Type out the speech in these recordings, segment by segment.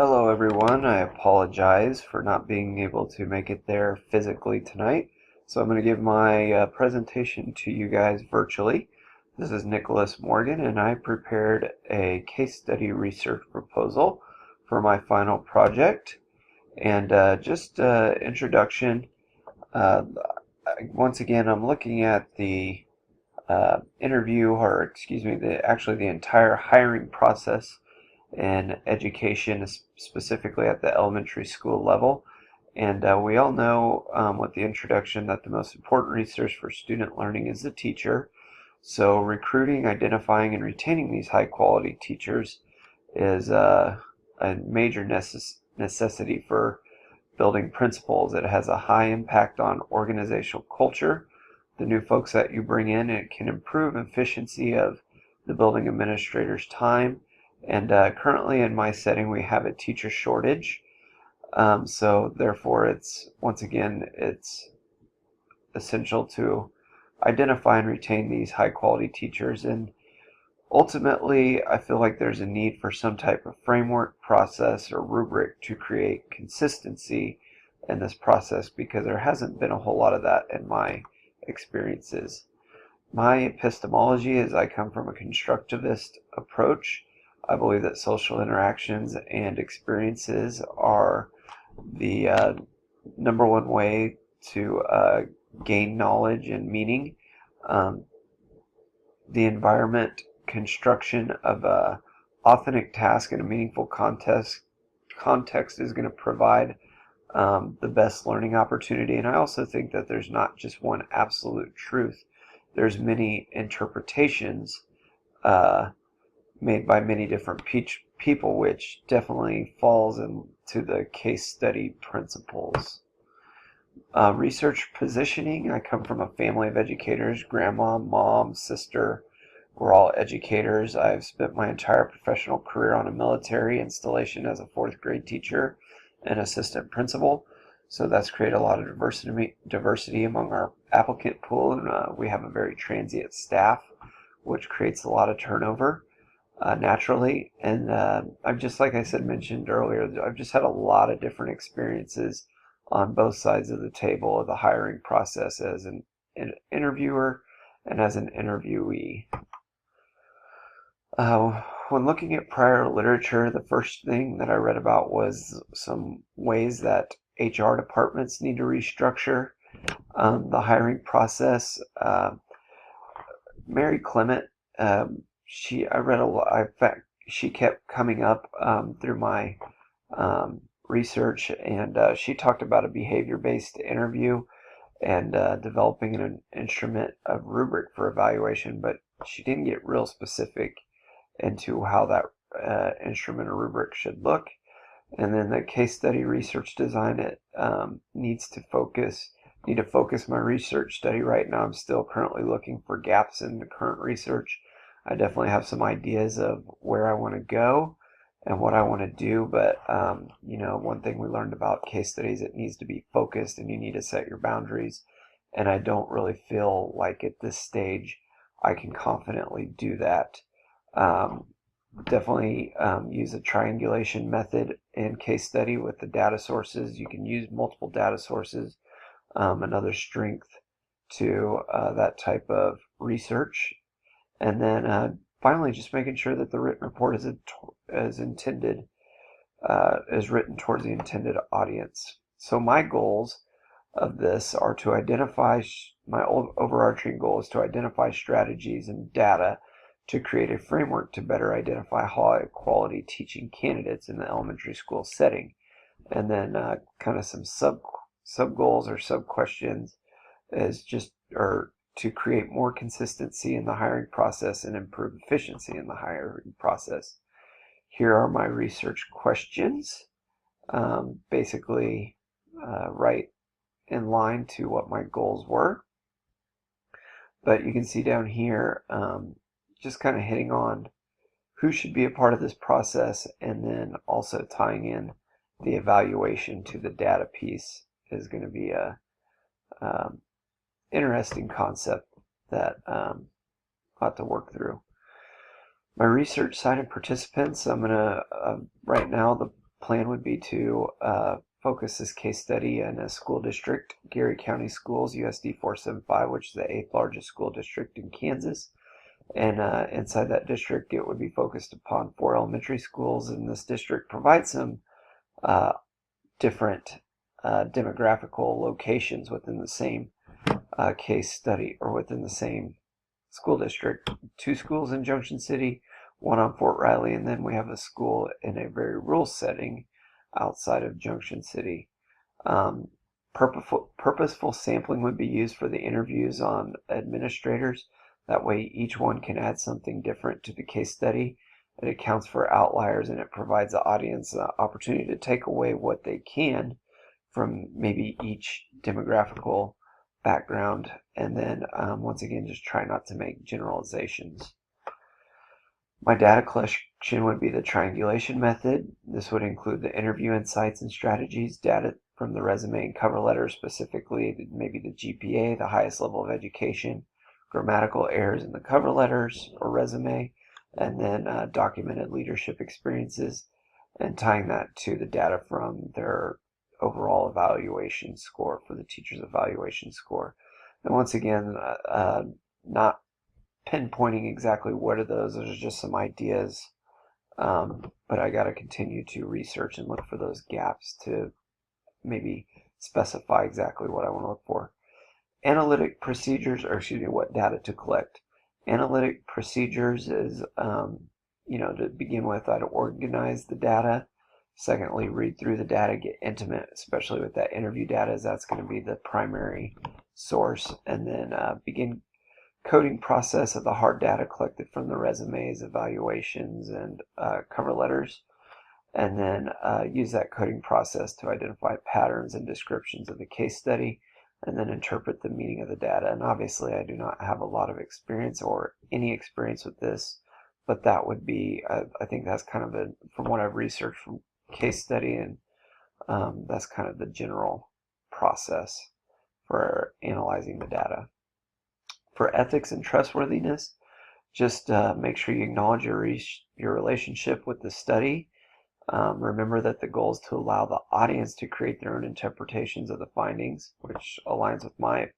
Hello everyone, I apologize for not being able to make it there physically tonight. So I'm going to give my presentation to you guys virtually. This is Nicholas Morgan and I prepared a case study research proposal for my final project. And introduction, uh, once again I'm looking at the actually the entire hiring process in education, specifically at the elementary school level. And we all know with the introduction that the most important resource for student learning is the teacher. So recruiting, identifying, and retaining these high quality teachers is a major necessity for building principles. It has a high impact on organizational culture. The new folks that you bring in, it can improve efficiency of the building administrator's time. And currently in my setting, we have a teacher shortage. So therefore, it's essential to identify and retain these high quality teachers. And ultimately, I feel like there's a need for some type of framework, process, or rubric to create consistency in this process because there hasn't been a whole lot of that in my experiences. My epistemology is I come from a constructivist approach. I believe that social interactions and experiences are the number one way to gain knowledge and meaning. Um, the environment construction of a authentic task in a meaningful context is going to provide the best learning opportunity. And I also think that there's not just one absolute truth. There's many interpretations uh, made by many different people, which definitely falls into the case study principles. Research positioning, I come from a family of educators. Grandma, mom, sister, we're all educators. I've spent my entire professional career on a military installation as a fourth grade teacher and assistant principal. So that's created a lot of diversity among our applicant pool, and we have a very transient staff, which creates a lot of turnover naturally. And I've just, like I said, mentioned earlier, I've just had a lot of different experiences on both sides of the table of the hiring process as an interviewer and as an interviewee. When looking at prior literature, the first thing that I read about was some ways that HR departments need to restructure the hiring process. Mary Clement, I read a lot. In fact, she kept coming up through my research, and she talked about a behavior-based interview and developing an instrument of rubric for evaluation, but she didn't get real specific into how that instrument or rubric should look. And then the case study research design, it need to focus my research study. Right now I'm still currently looking for gaps in the current research. I definitely have some ideas of where I want to go and what I want to do, but one thing we learned about case studies, it needs to be focused and you need to set your boundaries, and I don't really feel like at this stage I can confidently do that. Definitely use a triangulation method in case study with the data sources. You can use multiple data sources, another strength to that type of research. And then finally, just making sure that the written report is intended, is written towards the intended audience. So my goals of this are to identify, my overarching goal is to identify strategies and data to create a framework to better identify high quality teaching candidates in the elementary school setting. And then kind of some sub goals or sub questions is to create more consistency in the hiring process and improve efficiency in the hiring process. Here are my research questions, basically right in line to what my goals were. But you can see down here, just kind of hitting on who should be a part of this process, and then also tying in the evaluation to the data piece is going to be a interesting concept that I'll have to work through. My research side and participants, I'm going to, right now, plan would be to focus this case study in a school district, Geary County Schools, USD 475, which is the 8th largest school district in Kansas. And inside that district, it would be focused upon 4 elementary schools, and this district provides some different demographical locations within the same case study, or within the same school district. 2 schools in Junction City, 1 on Fort Riley, and then we have a school in a very rural setting outside of Junction City. Purposeful sampling would be used for the interviews on administrators. That way each one can add something different to the case study. It accounts for outliers, and it provides the audience the opportunity to take away what they can from maybe each demographical background, and then once again, just try not to make generalizations. My data collection would be the triangulation method. This would include the interview insights and strategies, data from the resume and cover letter, specifically maybe the GPA, the highest level of education, grammatical errors in the cover letters or resume, and then documented leadership experiences, and tying that to the data from their overall evaluation score, for the teacher's evaluation score. And once again, not pinpointing exactly what are those are just some ideas, but I got to continue to research and look for those gaps to maybe specify exactly what I want to look for. Analytic procedures, or excuse me, what data to collect. Analytic procedures is, to begin with, I'd organize the data. Secondly, read through the data, get intimate, especially with that interview data, as that's going to be the primary source, and then begin coding process of the hard data collected from the resumes, evaluations, and cover letters, and then use that coding process to identify patterns and descriptions of the case study, and then interpret the meaning of the data. And obviously I do not have a lot of experience or any experience with this, but that would be, I think that's kind of from what I've researched from case study, and that's kind of the general process for analyzing the data. For ethics and trustworthiness, just make sure you acknowledge your relationship with the study. Remember that the goal is to allow the audience to create their own interpretations of the findings, which aligns with my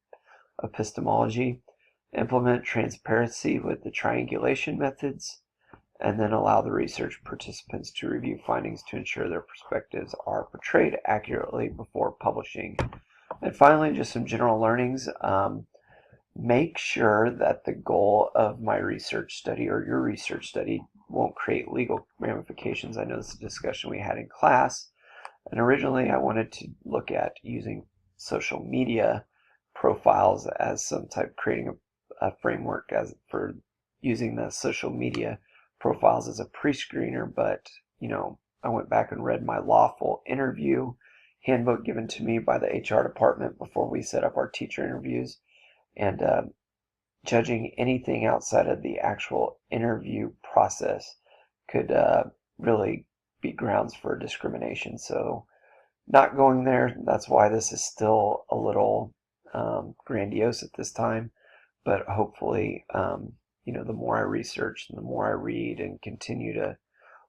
epistemology. Implement transparency with the triangulation methods, and then allow the research participants to review findings to ensure their perspectives are portrayed accurately before publishing. And finally, just some general learnings. Make sure that the goal of my research study, or your research study, won't create legal ramifications. I know this is a discussion we had in class, and originally I wanted to look at using social media profiles as some type, creating a framework as for using the social media profiles as a pre-screener, but I went back and read my lawful interview handbook given to me by the HR department before we set up our teacher interviews, and judging anything outside of the actual interview process could really be grounds for discrimination. So not going there. That's why this is still a little grandiose at this time, but hopefully the more I research and the more I read and continue to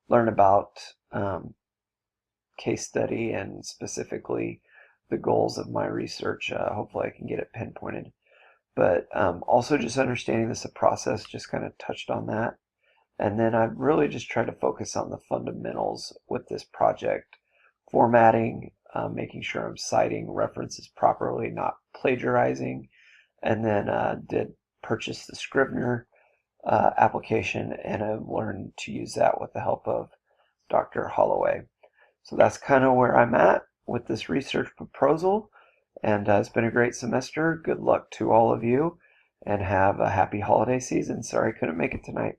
learn about case study and specifically the goals of my research, hopefully I can get it pinpointed. But also just understanding this process, just kind of touched on that. And then I've really just tried to focus on the fundamentals with this project. Formatting, making sure I'm citing references properly, not plagiarizing. And then did purchase the Scrivener application, and I've learned to use that with the help of Dr. Holloway. So that's kind of where I'm at with this research proposal. And it's been a great semester. Good luck to all of you, and have a happy holiday season. Sorry I couldn't make it tonight.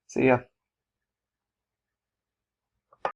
See ya.